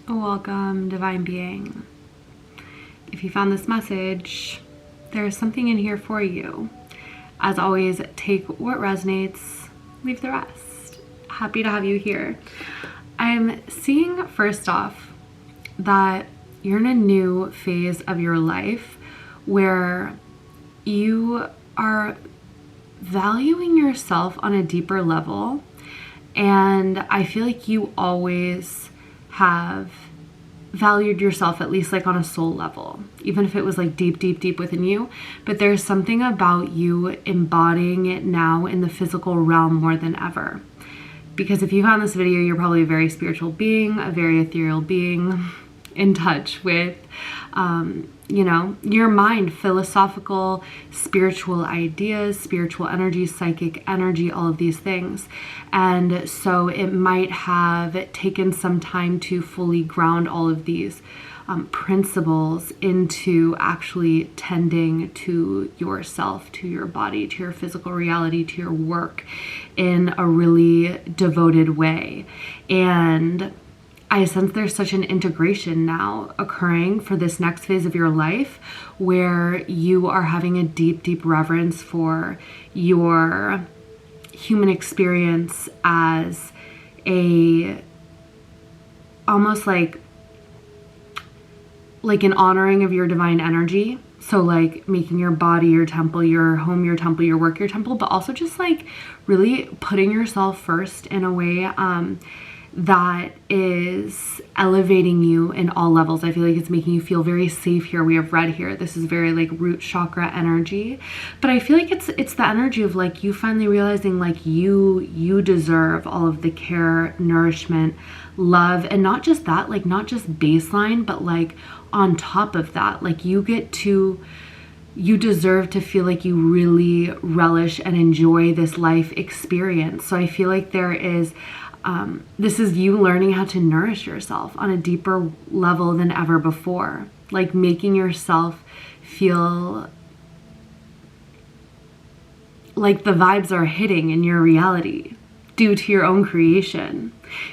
Welcome, Divine Being. If you found this message, there is something in here for you. As always, take what resonates, leave the rest. Happy to have you here. I'm seeing, first off, that you're in a new phase of your life where you are valuing yourself on a deeper level. And I feel like you always have valued yourself, at least like on a soul level, even if it was like deep, deep, deep within you. But there's something about you embodying it now in the physical realm more than ever. Because if you found this video, you're probably a very spiritual being, a very ethereal being, in touch with, your mind, philosophical, spiritual ideas, spiritual energy, psychic energy, all of these things. And so it might have taken some time to fully ground all of these principles into actually tending to yourself, to your body, to your physical reality, to your work in a really devoted way. And I sense there's such an integration now occurring for this next phase of your life where you are having a deep, deep reverence for your human experience as almost like an honoring of your divine energy. So like making your body your temple, your home your temple, your work your temple, but also just like really putting yourself first in a way that is elevating you in all levels. I feel like it's making you feel very safe here. We have red here. This is very like root chakra energy. But I feel like it's the energy of like you finally realizing like you deserve all of the care, nourishment, love, and not just that, like not just baseline, but like on top of that, like you deserve to feel like you really relish and enjoy this life experience. So I feel like there is this is you learning how to nourish yourself on a deeper level than ever before, like making yourself feel like the vibes are hitting in your reality due to your own creation.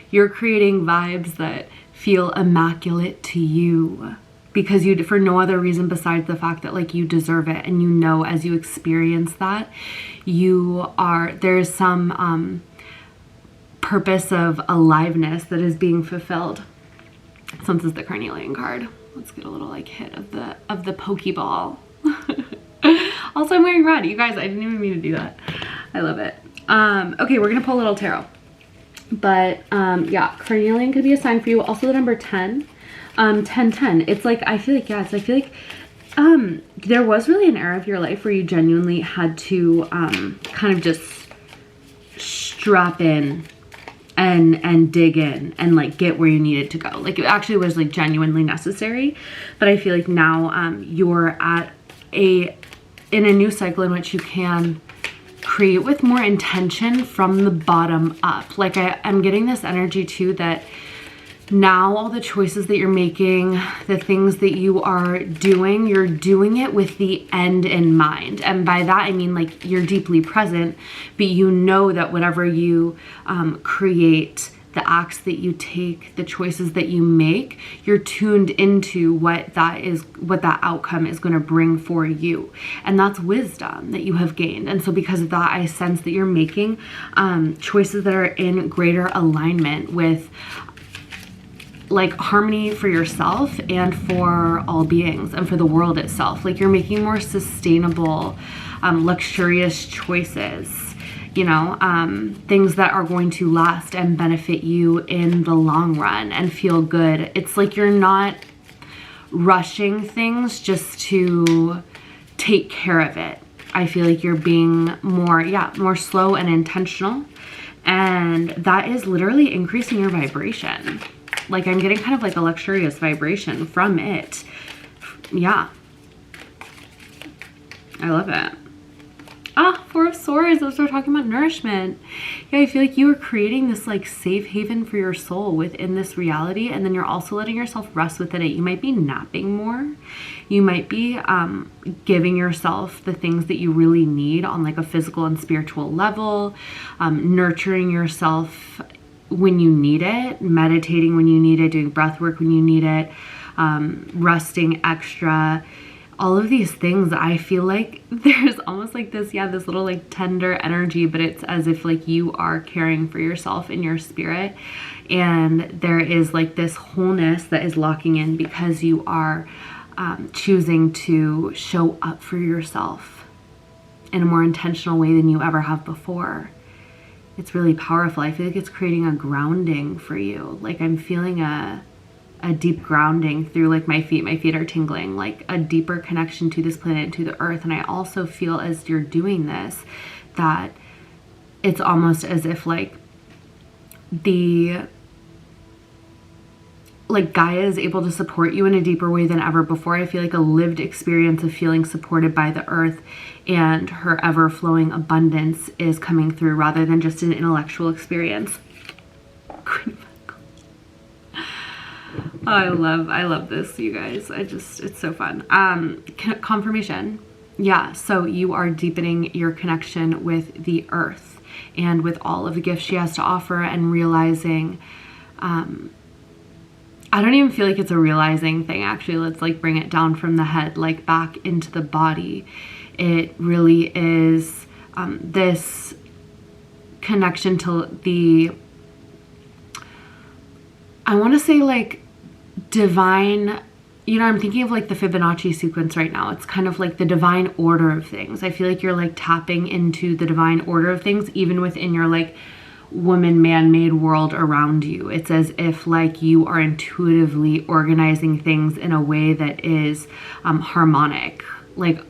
You're creating vibes that feel immaculate to you because you, for no other reason besides the fact that like you deserve it. And you know, as you experience that, there's some purpose of aliveness that is being fulfilled. So this is the carnelian card. Let's get a little like hit of the Pokeball. Also, I'm wearing red. You guys, I didn't even mean to do that. I love it. Okay, we're gonna pull a little tarot. But yeah, carnelian could be a sign for you. Also the number 10. 10. It's like, I feel like, yes, I feel like there was really an era of your life where you genuinely had to kind of just strap in and dig in and like get where you needed to go. Like it actually was like genuinely necessary. But I feel like now you're in a new cycle in which you can create with more intention from the bottom up. Like I'm getting this energy too that now all the choices that you're making, the things that you are doing, you're doing it with the end in mind. And by that, I mean like you're deeply present, but you know that whatever you create, the acts that you take, the choices that you make, you're tuned into what that outcome is going to bring for you. And that's wisdom that you have gained. And so because of that, I sense that you're making choices that are in greater alignment with like harmony for yourself and for all beings and for the world itself. Like you're making more sustainable, luxurious choices, things that are going to last and benefit you in the long run and feel good. It's like you're not rushing things just to take care of it. I feel like you're being more slow and intentional. And that is literally increasing your vibration. Like I'm getting kind of like a luxurious vibration from it. Yeah. I love it. Four of Swords. Those are talking about nourishment. Yeah, I feel like you are creating this like safe haven for your soul within this reality. And then you're also letting yourself rest within it. You might be napping more. You might be giving yourself the things that you really need on like a physical and spiritual level. Nurturing yourself when you need it, meditating when you need it, doing breath work when you need it, resting extra, all of these things. I feel like there's almost like this, this little like tender energy, but it's as if like you are caring for yourself in your spirit. And there is like this wholeness that is locking in because you are choosing to show up for yourself in a more intentional way than you ever have before. It's really powerful. I feel like it's creating a grounding for you. Like I'm feeling a deep grounding through like my feet. My feet are tingling, like a deeper connection to this planet, to the earth. And I also feel as you're doing this, that it's almost as if like Gaia is able to support you in a deeper way than ever before. I feel like a lived experience of feeling supported by the earth and her ever-flowing abundance is coming through rather than just an intellectual experience. Oh, I love this, you guys. It's so fun. Confirmation. Yeah, so you are deepening your connection with the earth and with all of the gifts she has to offer, and realizing, I don't even feel like it's a realizing thing, actually. Let's like bring it down from the head, like back into the body. It really is this connection to the, I want to say like divine, I'm thinking of like the Fibonacci sequence right now. It's kind of like the divine order of things. I feel like you're like tapping into the divine order of things, even within your like woman man-made world around you. It's as if like you are intuitively organizing things in a way that is harmonic, like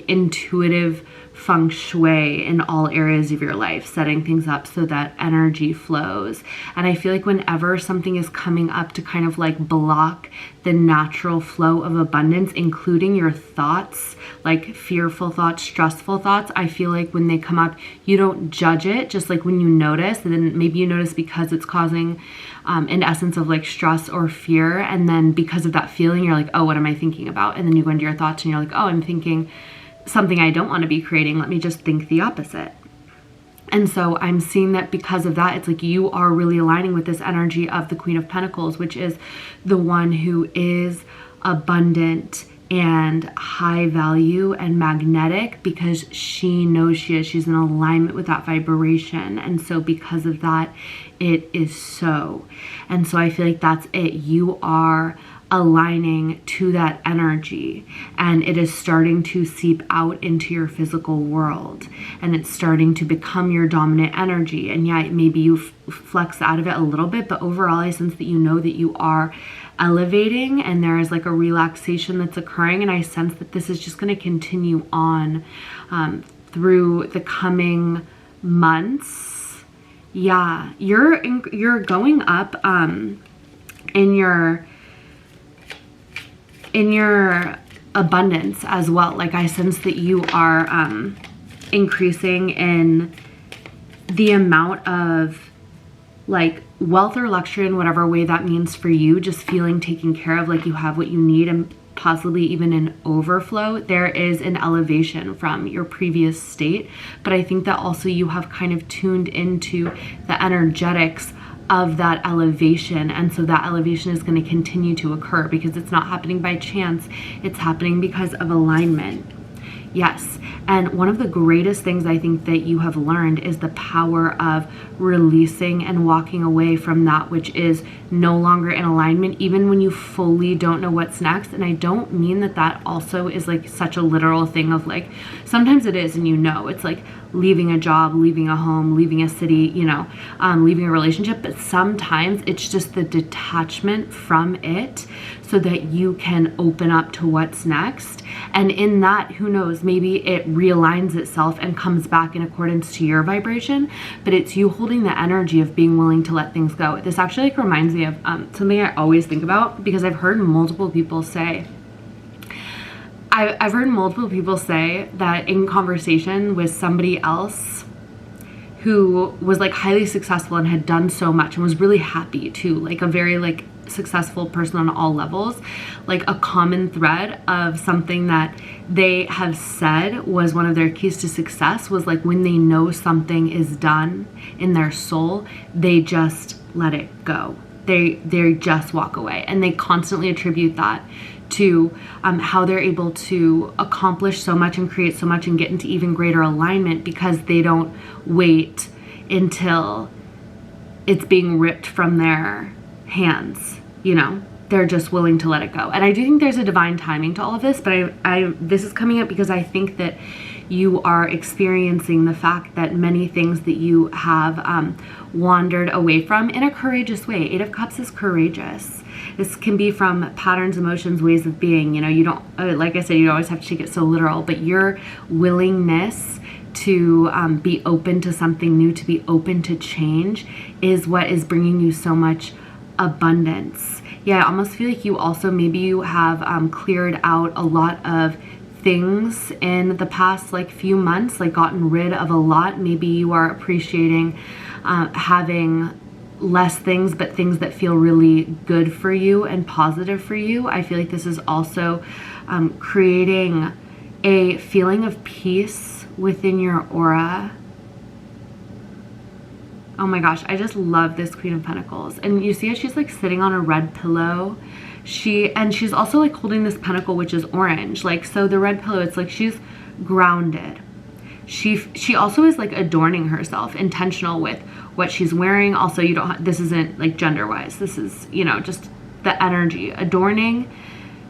intuitive feng shui in all areas of your life, setting things up so that energy flows. And I feel like whenever something is coming up to kind of like block the natural flow of abundance, including your thoughts, like fearful thoughts, stressful thoughts, I feel like when they come up, you don't judge it. Just like when you notice, and then maybe you notice because it's causing an essence of like stress or fear. And then because of that feeling, you're like, oh, what am I thinking about? And then you go into your thoughts and you're like, oh, I'm thinking something I don't want to be creating. Let me just think the opposite. And so I'm seeing that because of that, it's like you are really aligning with this energy of the Queen of Pentacles, which is the one who is abundant and high value and magnetic, because she knows she's in alignment with that vibration. And so because of that, it is so. And so I feel like that's it. You are aligning to that energy, and it is starting to seep out into your physical world, and it's starting to become your dominant energy. And yeah, maybe you flex out of it a little bit, but overall I sense that you know that you are elevating, and there is like a relaxation that's occurring. And I sense that this is just going to continue on through the coming months. Yeah, you're going up in your abundance as well. Like I sense that you are increasing in the amount of like wealth or luxury in whatever way that means for you, just feeling taken care of, like you have what you need, and possibly even an overflow. There is an elevation from your previous state, but I think that also you have kind of tuned into the energetics of that elevation, and so that elevation is going to continue to occur because it's not happening by chance. It's happening because of alignment. Yes. And one of the greatest things I think that you have learned is the power of releasing and walking away from that which is no longer in alignment, even when you fully don't know what's next. And I don't mean that that also is like such a literal thing of like, sometimes it is, and it's like leaving a job, leaving a home, leaving a city, leaving a relationship. But sometimes it's just the detachment from it so that you can open up to what's next. And in that, who knows, maybe it realigns itself and comes back in accordance to your vibration, but it's you holding the energy of being willing to let things go. This actually like reminds me of something I always think about, because I've heard multiple people say, I've heard multiple people say that in conversation with somebody else who was like highly successful and had done so much and was really happy too, like a very like successful person on all levels, like a common thread of something that they have said was one of their keys to success was like when they know something is done in their soul, they just let it go. They just walk away, and they constantly attribute that to how they're able to accomplish so much and create so much and get into even greater alignment, because they don't wait until it's being ripped from their hands, you know? They're just willing to let it go. And I do think there's a divine timing to all of this, but this is coming up because I think that you are experiencing the fact that many things that you have wandered away from in a courageous way. Eight of Cups is courageous. This can be from patterns, emotions, ways of being. You know, you don't, like I said, you don't always have to take it so literal, but your willingness to be open to something new, to be open to change, is what is bringing you so much abundance. Yeah, I almost feel like you also, maybe you have cleared out a lot of things in the past like few months, like gotten rid of a lot. Maybe you are appreciating having less things, but things that feel really good for you and positive for you. I feel like this is also creating a feeling of peace within your aura. Oh my gosh, I just love this Queen of Pentacles. And you see how she's like sitting on a red pillow. She's also like holding this pentacle, which is orange. Like, so the red pillow, it's like she's grounded. She also is like adorning herself, intentional with what she's wearing. Also, you don't this isn't like gender wise. This is, you know, just the energy, adorning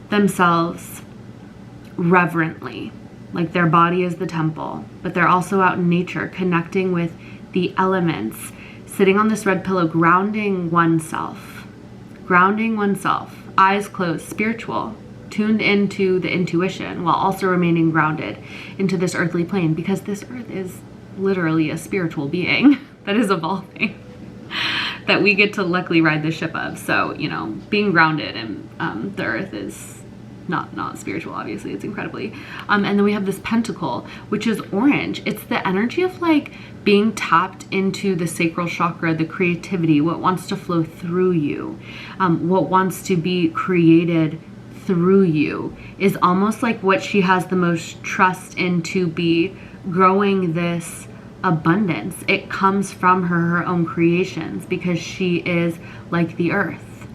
themselves reverently. Like their body is the temple, but they're also out in nature, connecting with the elements, sitting on this red pillow, grounding oneself, eyes closed, spiritual, tuned into the intuition, while also remaining grounded into this earthly plane, because this earth is literally a spiritual being that is evolving, that we get to luckily ride the ship of. So, you know, being grounded in the earth is not spiritual, obviously. It's incredibly. And then we have this pentacle, which is orange. It's the energy of like being tapped into the sacral chakra, the creativity, what wants to flow through you, what wants to be created through you, is almost like what she has the most trust in, to be growing this abundance. It comes from her own creations, because she is like the earth,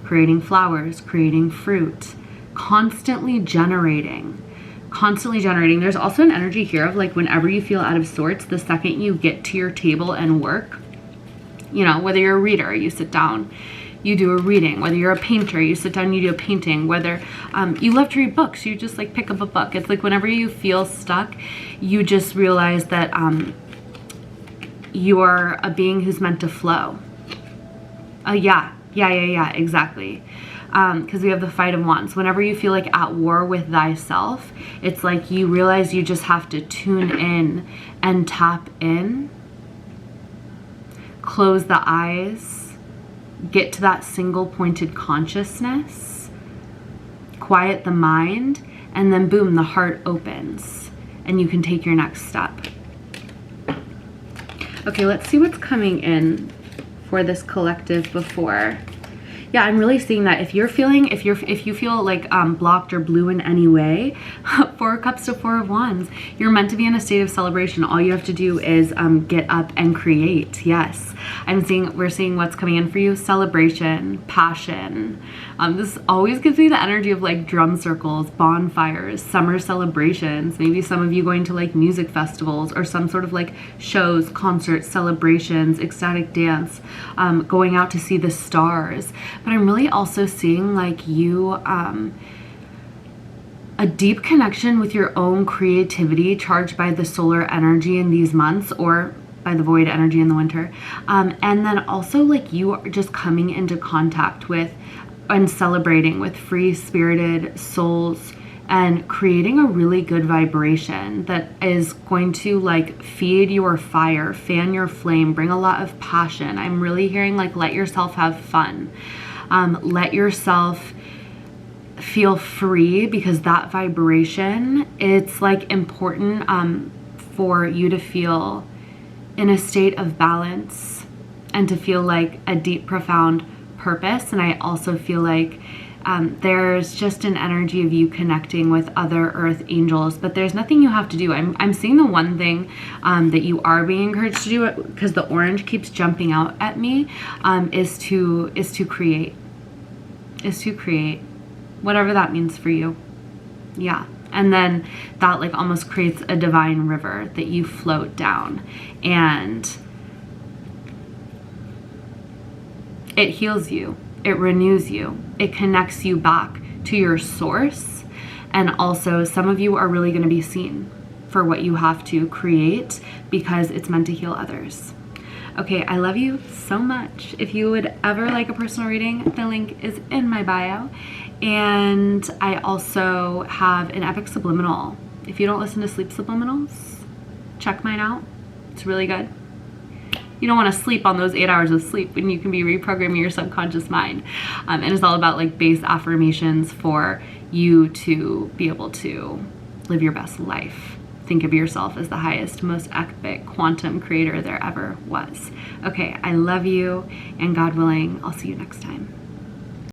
creating flowers, creating fruit, constantly generating. There's also an energy here of like, whenever you feel out of sorts, the second you get to your table and work, you know, whether you're a reader, you sit down, you do a reading. Whether you're a painter, you sit down, you do a painting. Whether you love to read books, you just like pick up a book. It's like whenever you feel stuck, you just realize that you are a being who's meant to flow. Yeah, exactly. Because we have the Fight of Wands. Whenever you feel like at war with thyself, it's like you realize you just have to tune in and tap in, close the eyes, get to that single pointed consciousness, quiet the mind, and then boom, the heart opens and you can take your next step. Okay, let's see what's coming in for this collective before. Yeah, I'm really seeing that if you feel like blocked or blue in any way, 4 of Cups to 4 of Wands, you're meant to be in a state of celebration. All you have to do is get up and create. Yes, we're seeing what's coming in for you: celebration, passion. This always gives me the energy of like drum circles, bonfires, summer celebrations. Maybe some of you going to like music festivals or some sort of like shows, concerts, celebrations, ecstatic dance, going out to see the stars. But I'm really also seeing like you, a deep connection with your own creativity, charged by the solar energy in these months, or by the void energy in the winter. And then also like you are just coming into contact with and celebrating with free-spirited souls and creating a really good vibration that is going to like feed your fire, fan your flame, bring a lot of passion. I'm really hearing like, let yourself have fun. Let yourself feel free, because that vibration, it's like important for you to feel in a state of balance and to feel like a deep, profound purpose. And I also feel like There's just an energy of you connecting with other earth angels, but there's nothing you have to do. I'm seeing the one thing that you are being encouraged to do, because the orange keeps jumping out at me, is to create. Whatever that means for you. Yeah. And then that like almost creates a divine river that you float down, and it heals you, it renews you, it connects you back to your source. And also some of you are really going to be seen for what you have to create, because it's meant to heal others. Okay, I love you so much. If you would ever like a personal reading, the link is in my bio. And I also have an epic subliminal. If you don't listen to sleep subliminals, check mine out. It's really good. You don't want to sleep on those 8 hours of sleep when you can be reprogramming your subconscious mind. And it's all about like base affirmations for you to be able to live your best life. Think of yourself as the highest, most epic quantum creator there ever was. Okay, I love you, and God willing, I'll see you next time.